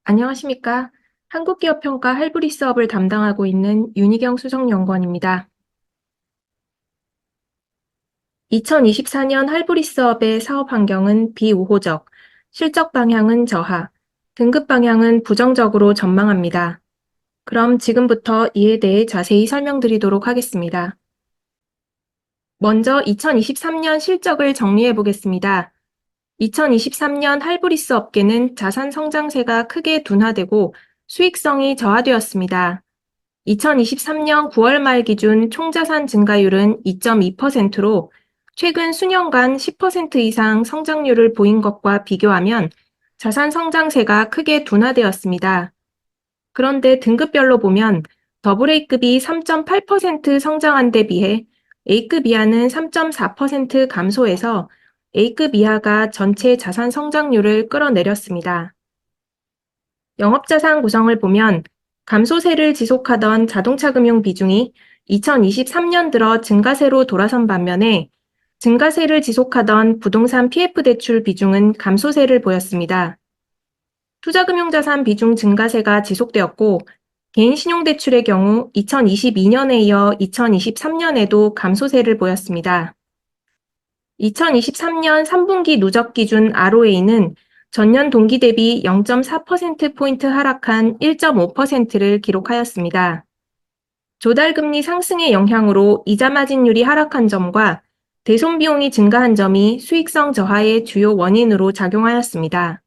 안녕하십니까? 한국기업평가 할부리 사업을 담당하고 있는 윤희경 수석연구원입니다. 2024년 할부리 사업의 사업 환경은 비우호적, 실적 방향은 저하, 등급 방향은 부정적으로 전망합니다. 그럼 지금부터 이에 대해 자세히 설명드리도록 하겠습니다. 먼저 2023년 실적을 정리해 보겠습니다. 2023년 할부리스 업계는 자산 성장세가 크게 둔화되고 수익성이 저하되었습니다. 2023년 9월 말 기준 총자산 증가율은 2.2%로 최근 수년간 10% 이상 성장률을 보인 것과 비교하면 자산 성장세가 크게 둔화되었습니다. 그런데 등급별로 보면 더블A급이 3.8% 성장한 데 비해 A급 이하는 3.4% 감소해서 A급 이하가 전체 자산 성장률을 끌어내렸습니다. 영업자산 구성을 보면 감소세를 지속하던 자동차 금융 비중이 2023년 들어 증가세로 돌아선 반면에 증가세를 지속하던 부동산 PF 대출 비중은 감소세를 보였습니다. 투자금융자산 비중 증가세가 지속되었고 개인신용대출의 경우 2022년에 이어 2023년에도 감소세를 보였습니다. 2023년 3분기 누적 기준 ROA는 전년 동기 대비 0.4%포인트 하락한 1.5%를 기록하였습니다. 조달금리 상승의 영향으로 이자 마진율이 하락한 점과 대손 비용이 증가한 점이 수익성 저하의 주요 원인으로 작용하였습니다.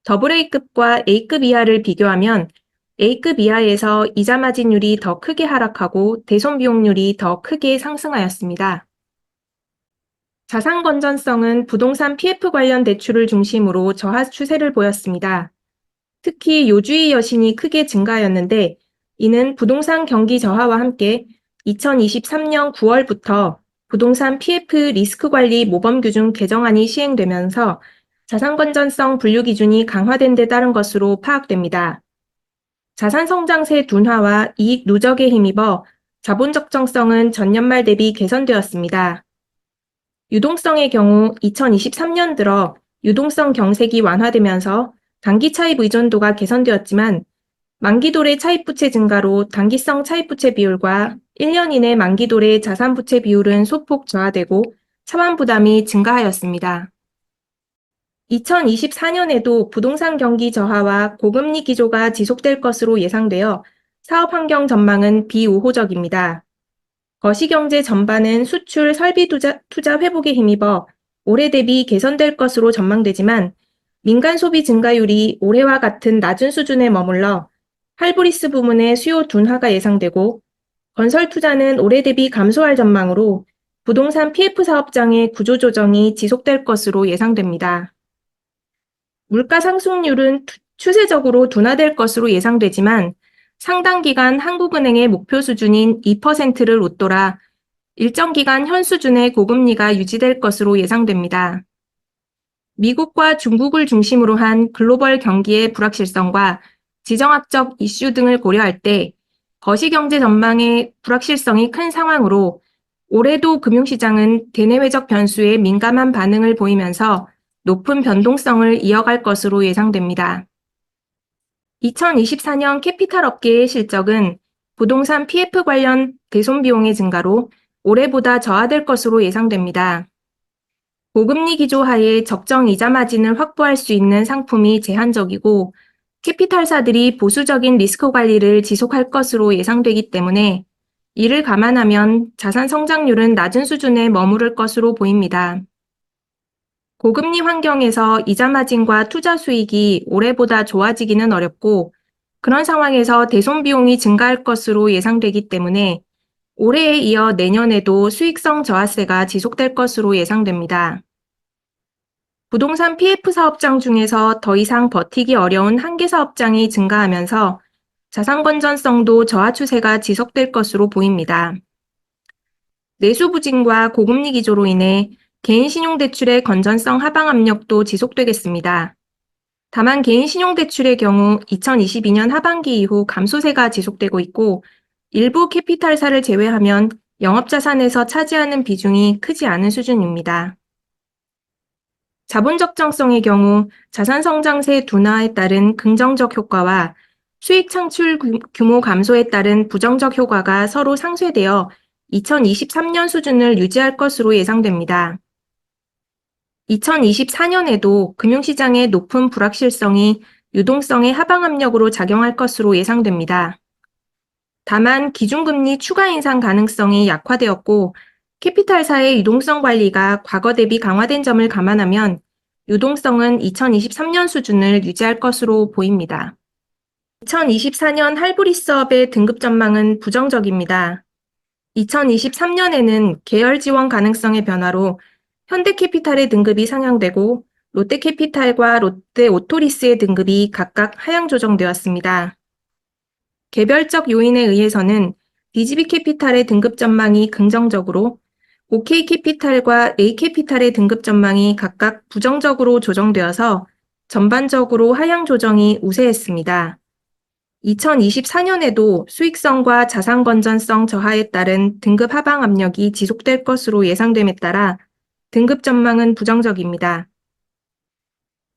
더블A급과 A급 이하를 비교하면 A급 이하에서 이자 마진율이 더 크게 하락하고 대손 비용률이 더 크게 상승하였습니다. 자산 건전성은 부동산 PF 관련 대출을 중심으로 저하 추세를 보였습니다. 특히 요주의 여신이 크게 증가하였는데 이는 부동산 경기 저하와 함께 2023년 9월부터 부동산 PF 리스크 관리 모범 규정 개정안이 시행되면서 자산 건전성 분류 기준이 강화된 데 따른 것으로 파악됩니다. 자산 성장세 둔화와 이익 누적에 힘입어 자본 적정성은 전년 말 대비 개선되었습니다. 유동성의 경우 2023년 들어 유동성 경색이 완화되면서 단기 차입 의존도가 개선되었지만 만기도래 차입부채 증가로 단기성 차입부채 비율과 1년 이내 만기도래 자산부채 비율은 소폭 저하되고 차환 부담이 증가하였습니다. 2024년에도 부동산 경기 저하와 고금리 기조가 지속될 것으로 예상되어 사업 환경 전망은 비우호적입니다. 거시경제 전반은 수출, 설비 투자 회복에 힘입어 올해 대비 개선될 것으로 전망되지만 민간 소비 증가율이 올해와 같은 낮은 수준에 머물러 할부리스 부문의 수요 둔화가 예상되고 건설 투자는 올해 대비 감소할 전망으로 부동산 PF 사업장의 구조조정이 지속될 것으로 예상됩니다. 물가 상승률은 추세적으로 둔화될 것으로 예상되지만 상당 기간 한국은행의 목표 수준인 2%를 웃돌아 일정 기간 현 수준의 고금리가 유지될 것으로 예상됩니다. 미국과 중국을 중심으로 한 글로벌 경기의 불확실성과 지정학적 이슈 등을 고려할 때 거시경제 전망의 불확실성이 큰 상황으로 올해도 금융시장은 대내외적 변수에 민감한 반응을 보이면서 높은 변동성을 이어갈 것으로 예상됩니다. 2024년 캐피탈 업계의 실적은 부동산 PF 관련 대손 비용의 증가로 올해보다 저하될 것으로 예상됩니다. 고금리 기조 하에 적정 이자 마진을 확보할 수 있는 상품이 제한적이고 캐피탈사들이 보수적인 리스크 관리를 지속할 것으로 예상되기 때문에 이를 감안하면 자산 성장률은 낮은 수준에 머무를 것으로 보입니다. 고금리 환경에서 이자 마진과 투자 수익이 올해보다 좋아지기는 어렵고 그런 상황에서 대손 비용이 증가할 것으로 예상되기 때문에 올해에 이어 내년에도 수익성 저하세가 지속될 것으로 예상됩니다. 부동산 PF 사업장 중에서 더 이상 버티기 어려운 한계 사업장이 증가하면서 자산 건전성도 저하 추세가 지속될 것으로 보입니다. 내수 부진과 고금리 기조로 인해 개인 신용대출의 건전성 하방 압력도 지속되겠습니다. 다만 개인 신용대출의 경우 2022년 하반기 이후 감소세가 지속되고 있고 일부 캐피탈사를 제외하면 영업자산에서 차지하는 비중이 크지 않은 수준입니다. 자본 적정성의 경우 자산 성장세 둔화에 따른 긍정적 효과와 수익 창출 규모 감소에 따른 부정적 효과가 서로 상쇄되어 2023년 수준을 유지할 것으로 예상됩니다. 2024년에도 금융시장의 높은 불확실성이 유동성의 하방 압력으로 작용할 것으로 예상됩니다. 다만 기준금리 추가 인상 가능성이 약화되었고 캐피탈사의 유동성 관리가 과거 대비 강화된 점을 감안하면 유동성은 2023년 수준을 유지할 것으로 보입니다. 2024년 할부리스업의 등급 전망은 부정적입니다. 2023년에는 계열 지원 가능성의 변화로 현대캐피탈의 등급이 상향되고 롯데캐피탈과 롯데오토리스의 등급이 각각 하향 조정되었습니다. 개별적 요인에 의해서는 DGB캐피탈의 등급 전망이 긍정적으로 OK캐피탈과 A캐피탈의 등급 전망이 각각 부정적으로 조정되어서 전반적으로 하향 조정이 우세했습니다. 2024년에도 수익성과 자산 건전성 저하에 따른 등급 하방 압력이 지속될 것으로 예상됨에 따라 등급 전망은 부정적입니다.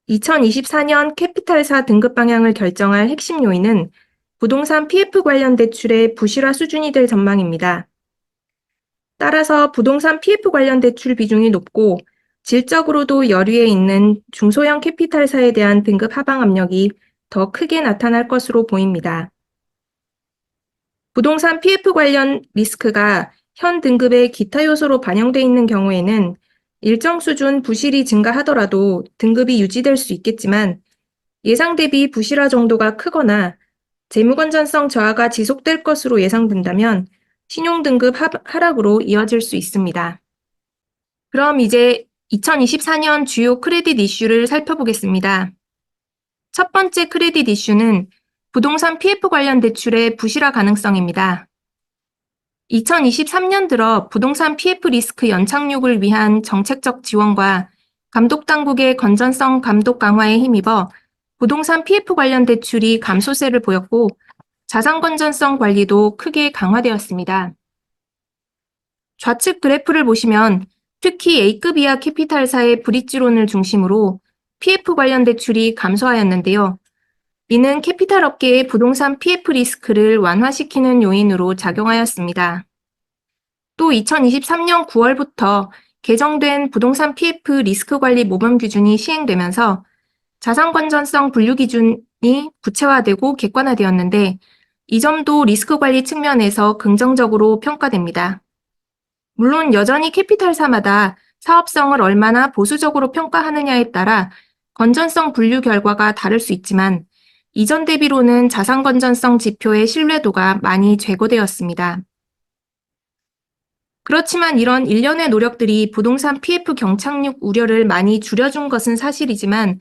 2024년 캐피탈사 등급 방향을 결정할 핵심 요인은 부동산 PF 관련 대출의 부실화 수준이 될 전망입니다. 따라서 부동산 PF 관련 대출 비중이 높고 질적으로도 여류에 있는 중소형 캐피탈사에 대한 등급 하방 압력이 더 크게 나타날 것으로 보입니다. 부동산 PF 관련 리스크가 현 등급의 기타 요소로 반영돼 있는 경우에는 일정 수준 부실이 증가하더라도 등급이 유지될 수 있겠지만 예상 대비 부실화 정도가 크거나 재무건전성 저하가 지속될 것으로 예상된다면 신용등급 하락으로 이어질 수 있습니다. 그럼 이제 2024년 주요 크레딧 이슈를 살펴보겠습니다. 첫 번째 크레딧 이슈는 부동산 PF 관련 대출의 부실화 가능성입니다. 2023년 들어 부동산 PF 리스크 연착륙을 위한 정책적 지원과 감독당국의 건전성 감독 강화에 힘입어 부동산 PF 관련 대출이 감소세를 보였고 자산 건전성 관리도 크게 강화되었습니다. 좌측 그래프를 보시면 특히 A급 이하 캐피탈사의 브릿지론을 중심으로 PF 관련 대출이 감소하였는데요. 이는 캐피탈 업계의 부동산 PF 리스크를 완화시키는 요인으로 작용하였습니다. 또 2023년 9월부터 개정된 부동산 PF 리스크 관리 모범 기준이 시행되면서 자산 건전성 분류 기준이 구체화되고 객관화되었는데 이 점도 리스크 관리 측면에서 긍정적으로 평가됩니다. 물론 여전히 캐피탈사마다 사업성을 얼마나 보수적으로 평가하느냐에 따라 건전성 분류 결과가 다를 수 있지만 이전 대비로는 자산 건전성 지표의 신뢰도가 많이 제고되었습니다. 그렇지만 이런 일련의 노력들이 부동산 PF 경착륙 우려를 많이 줄여준 것은 사실이지만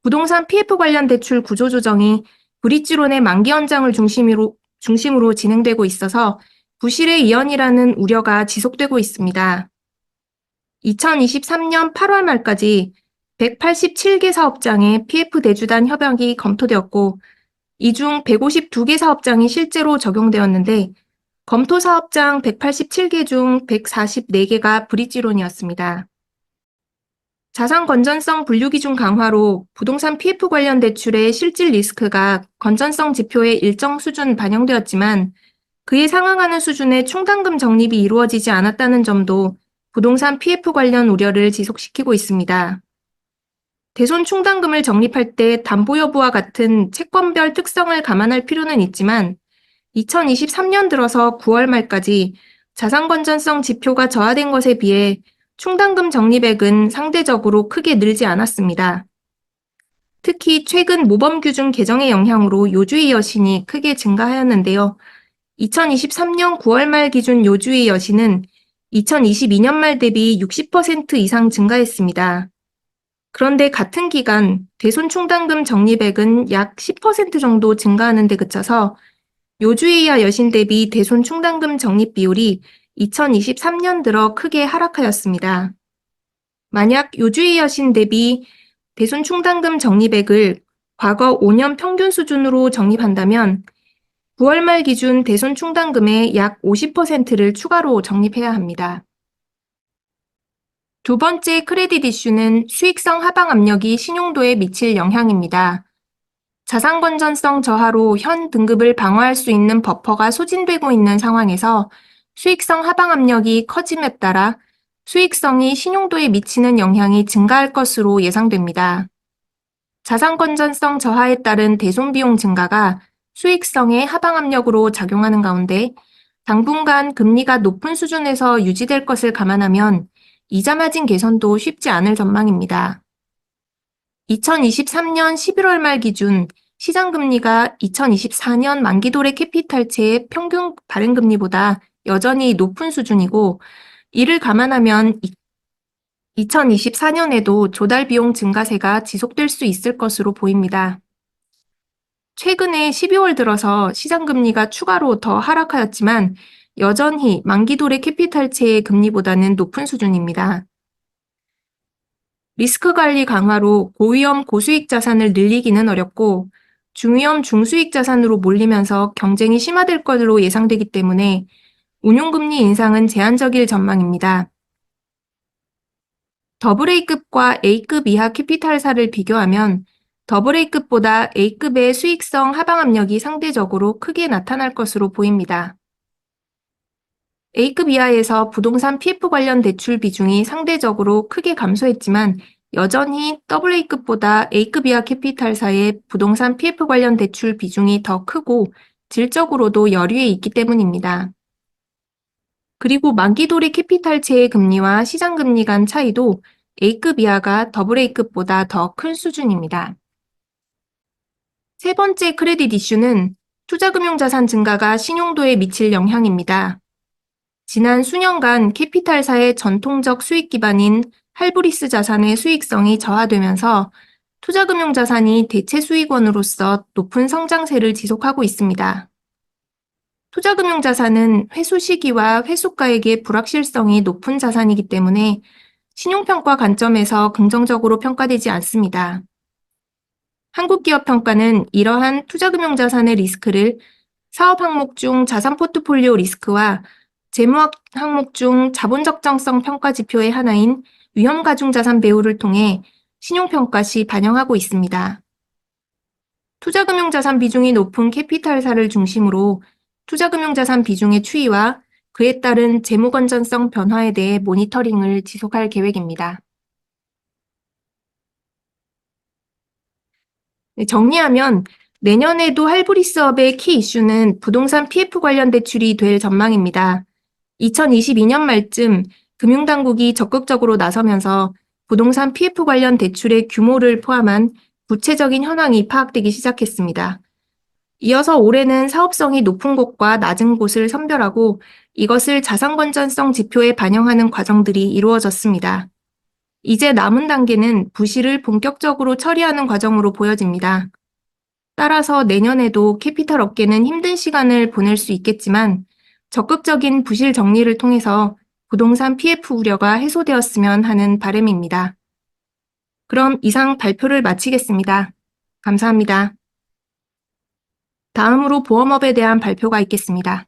부동산 PF 관련 대출 구조 조정이 브릿지론의 만기 연장을 중심으로 진행되고 있어서 부실의 이연이라는 우려가 지속되고 있습니다. 2023년 8월 말까지 187개 사업장의 PF 대주단 협약이 검토되었고 이 중 152개 사업장이 실제로 적용되었는데 검토 사업장 187개 중 144개가 브릿지론이었습니다. 자산 건전성 분류 기준 강화로 부동산 PF 관련 대출의 실질 리스크가 건전성 지표에 일정 수준 반영되었지만 그에 상응하는 수준의 충당금 적립이 이루어지지 않았다는 점도 부동산 PF 관련 우려를 지속시키고 있습니다. 대손 충당금을 적립할 때 담보 여부와 같은 채권별 특성을 감안할 필요는 있지만 2023년 들어서 9월 말까지 자산 건전성 지표가 저하된 것에 비해 충당금 적립액은 상대적으로 크게 늘지 않았습니다. 특히 최근 모범 규준 개정의 영향으로 요주의 여신이 크게 증가하였는데요. 2023년 9월 말 기준 요주의 여신은 2022년 말 대비 60% 이상 증가했습니다. 그런데 같은 기간 대손 충당금 적립액은 약 10% 정도 증가하는 데 그쳐서 요주의 이하 여신 대비 대손 충당금 적립 비율이 2023년 들어 크게 하락하였습니다. 만약 요주의 여신 대비 대손 충당금 적립액을 과거 5년 평균 수준으로 적립한다면 9월 말 기준 대손 충당금의 약 50%를 추가로 적립해야 합니다. 두 번째 크레딧 이슈는 수익성 하방 압력이 신용도에 미칠 영향입니다. 자산 건전성 저하로 현 등급을 방어할 수 있는 버퍼가 소진되고 있는 상황에서 수익성 하방 압력이 커짐에 따라 수익성이 신용도에 미치는 영향이 증가할 것으로 예상됩니다. 자산 건전성 저하에 따른 대손 비용 증가가 수익성의 하방 압력으로 작용하는 가운데 당분간 금리가 높은 수준에서 유지될 것을 감안하면 이자 마진 개선도 쉽지 않을 전망입니다. 2023년 11월 말 기준 시장금리가 2024년 만기도래 캐피탈채의 평균 발행금리보다 여전히 높은 수준이고, 이를 감안하면 2024년에도 조달 비용 증가세가 지속될 수 있을 것으로 보입니다. 최근에 12월 들어서 시장금리가 추가로 더 하락하였지만 여전히 만기도래 캐피탈채의 금리보다는 높은 수준입니다. 리스크 관리 강화로 고위험 고수익 자산을 늘리기는 어렵고 중위험 중수익 자산으로 몰리면서 경쟁이 심화될 것으로 예상되기 때문에 운용금리 인상은 제한적일 전망입니다. 더블A급과 A급 이하 캐피탈사를 비교하면 더블A급보다 A급의 수익성 하방 압력이 상대적으로 크게 나타날 것으로 보입니다. A급 이하에서 부동산 PF 관련 대출 비중이 상대적으로 크게 감소했지만 여전히 AA급보다 A급 이하 캐피탈사의 부동산 PF 관련 대출 비중이 더 크고 질적으로도 여류에 있기 때문입니다. 그리고 만기도래 캐피탈채의 금리와 시장금리 간 차이도 A급 이하가 AA급보다 더 큰 수준입니다. 세 번째 크레딧 이슈는 투자금융자산 증가가 신용도에 미칠 영향입니다. 지난 수년간 캐피탈사의 전통적 수익 기반인 할부리스 자산의 수익성이 저하되면서 투자금융자산이 대체 수익원으로서 높은 성장세를 지속하고 있습니다. 투자금융자산은 회수 시기와 회수가액의 불확실성이 높은 자산이기 때문에 신용평가 관점에서 긍정적으로 평가되지 않습니다. 한국기업평가는 이러한 투자금융자산의 리스크를 사업 항목 중 자산 포트폴리오 리스크와 재무 항목 중 자본 적정성 평가 지표의 하나인 위험가중자산 배후를 통해 신용평가 시 반영하고 있습니다. 투자금융자산 비중이 높은 캐피탈사를 중심으로 투자금융자산 비중의 추이와 그에 따른 재무 건전성 변화에 대해 모니터링을 지속할 계획입니다. 정리하면 내년에도 할부리스업의 키 이슈는 부동산 PF 관련 대출이 될 전망입니다. 2022년 말쯤 금융당국이 적극적으로 나서면서 부동산 PF 관련 대출의 규모를 포함한 구체적인 현황이 파악되기 시작했습니다. 이어서 올해는 사업성이 높은 곳과 낮은 곳을 선별하고 이것을 자산 건전성 지표에 반영하는 과정들이 이루어졌습니다. 이제 남은 단계는 부실을 본격적으로 처리하는 과정으로 보여집니다. 따라서 내년에도 캐피탈 업계는 힘든 시간을 보낼 수 있겠지만 적극적인 부실 정리를 통해서 부동산 PF 우려가 해소되었으면 하는 바람입니다. 그럼 이상 발표를 마치겠습니다. 감사합니다. 다음으로 보험업에 대한 발표가 있겠습니다.